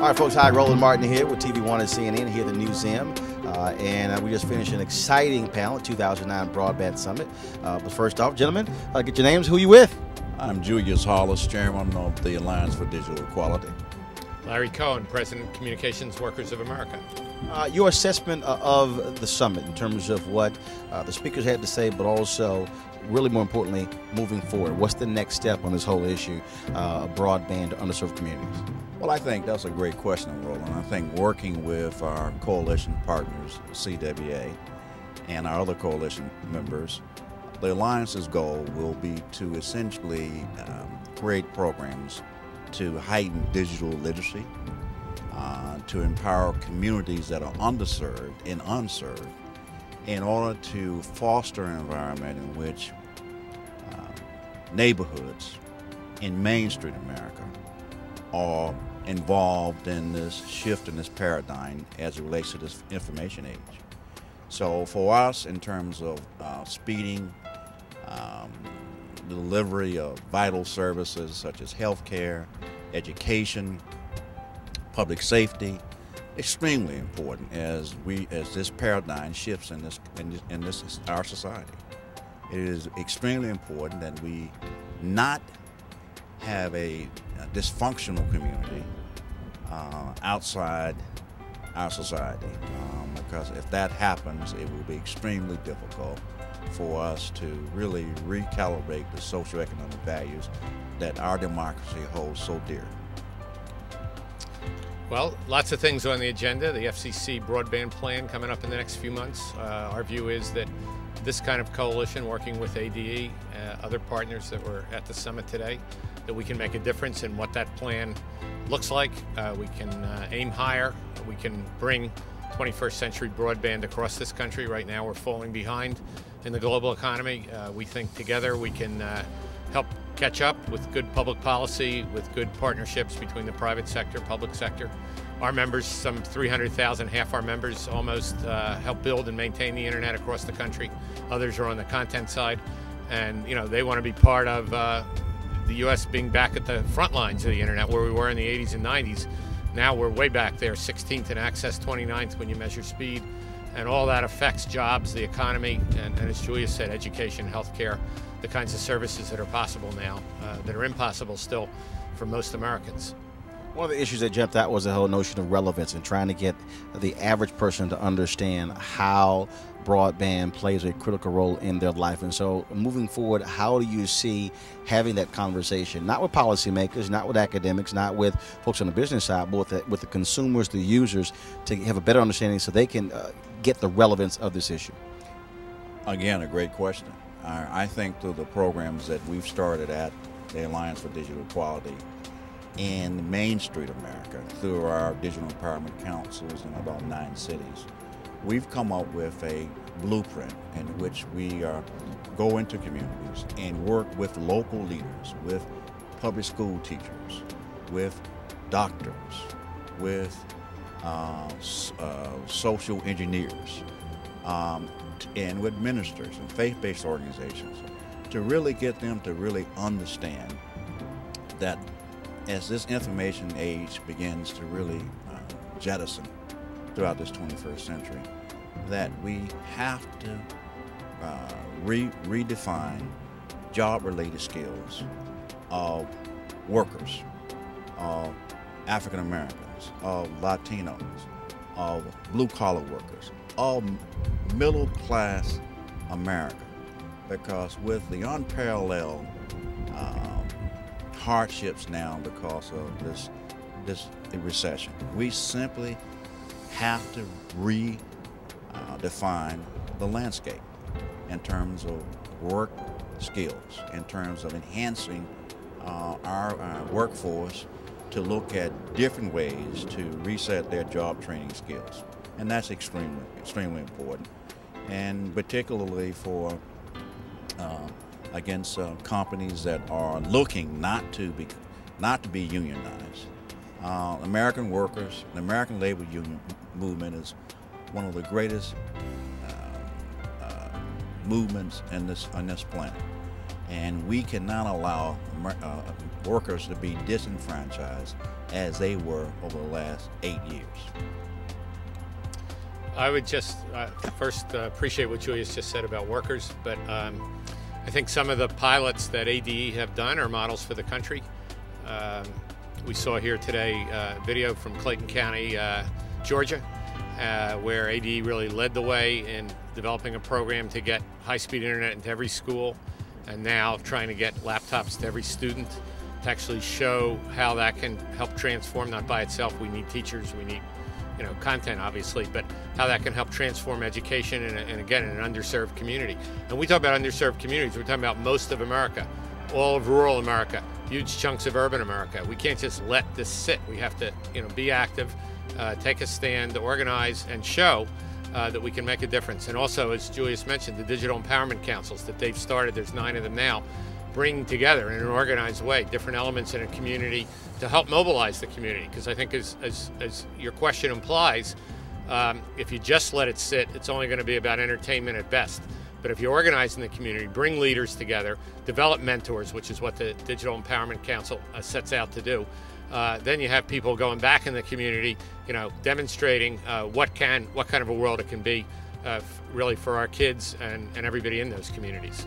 All right, folks. Hi, Roland Martin here with TV1 and CNN here at the museum. And we just finished an exciting panel at 2009 Broadband Summit. But first off, gentlemen, get your names. Who are you with? I'm Julius Hollis, Chairman of the Alliance for Digital Equality. Larry Cohen, President, Communications Workers of America. Your assessment of the summit in terms of what the speakers had to say, but also, really more importantly, moving forward. What's the next step on this whole issue of broadband to underserved communities? Well, I think that's a great question, Roland. I think working with our coalition partners, CWA, and our other coalition members, the Alliance's goal will be to essentially create programs to heighten digital literacy, to empower communities that are underserved and unserved in order to foster an environment in which neighborhoods in Main Street America are involved in this shift in this paradigm as it relates to this information age. So for us, in terms of speeding the delivery of vital services such as healthcare, education, public safety, extremely important as this paradigm shifts in our society. It is extremely important that we not have a dysfunctional community outside our society, because if that happens, it will be extremely difficult for us to really recalibrate the socioeconomic values that our democracy holds so dear. Well, lots of things on the agenda. The FCC broadband plan coming up in the next few months. Our view is that this kind of coalition, working with ADE, other partners that were at the summit today, that we can make a difference in what that plan looks like. We can aim higher. We can bring 21st century broadband across this country. Right now we're falling behind in the global economy. We think together we can help catch up with good public policy, with good partnerships between the private sector, public sector. Our members, some 300,000, half our members almost, help build and maintain the internet across the country. Others are on the content side, and they want to be part of the U.S. being back at the front lines of the internet where we were in the 80s and 90s. Now we're way back there, 16th in access, 29th when you measure speed, and all that affects jobs, the economy, and as Julia said, education, healthcare, the kinds of services that are possible now, that are impossible still for most Americans. One of the issues that jumped out was the whole notion of relevance and trying to get the average person to understand how broadband plays a critical role in their life. And so moving forward, how do you see having that conversation, not with policymakers, not with academics, not with folks on the business side, but with the consumers, the users, to have a better understanding so they can get the relevance of this issue? Again, a great question. I think through the programs that we've started at the Alliance for Digital Equality in Main Street America, through our Digital Empowerment Councils in about 9 cities, we've come up with a blueprint in which we go into communities and work with local leaders, with public school teachers, with doctors, with social engineers, and with ministers and faith-based organizations, to really get them to really understand that as this information age begins to really jettison throughout this 21st century, that we have to redefine job-related skills of workers, of African Americans, of Latinos, of blue-collar workers, of middle-class America, because with the unparalleled hardships now because of this recession, we simply have to redefine the landscape in terms of work skills, in terms of enhancing our workforce to look at different ways to reset their job training skills. And that's extremely important, and particularly for against companies that are looking not to be unionized. American workers, the American labor union movement is one of the greatest movements on this planet. And we cannot allow workers to be disenfranchised as they were over the last 8 years. I would just first appreciate what Julius just said about workers, but I think some of the pilots that ADE have done are models for the country. We saw here today a video from Clayton County, Georgia, where ADE really led the way in developing a program to get high-speed internet into every school, and now trying to get laptops to every student to actually show how that can help transform, not by itself. We need teachers, we need content obviously, but how that can help transform education and again, in an underserved community. And we talk about underserved communities, we're talking about most of America, all of rural America, huge chunks of urban America. We can't just let this sit. We have to be active, take a stand, organize, and show that we can make a difference. And also, as Julius mentioned, the digital empowerment councils that they've started, there's 9 of them now, bring together in an organized way different elements in a community to help mobilize the community. Because I think as your question implies, if you just let it sit, it's only going to be about entertainment at best. But if you organize in the community, bring leaders together, develop mentors, which is what the Digital Empowerment Council sets out to do, then you have people going back in the community, demonstrating what kind of a world it can be really for our kids and everybody in those communities.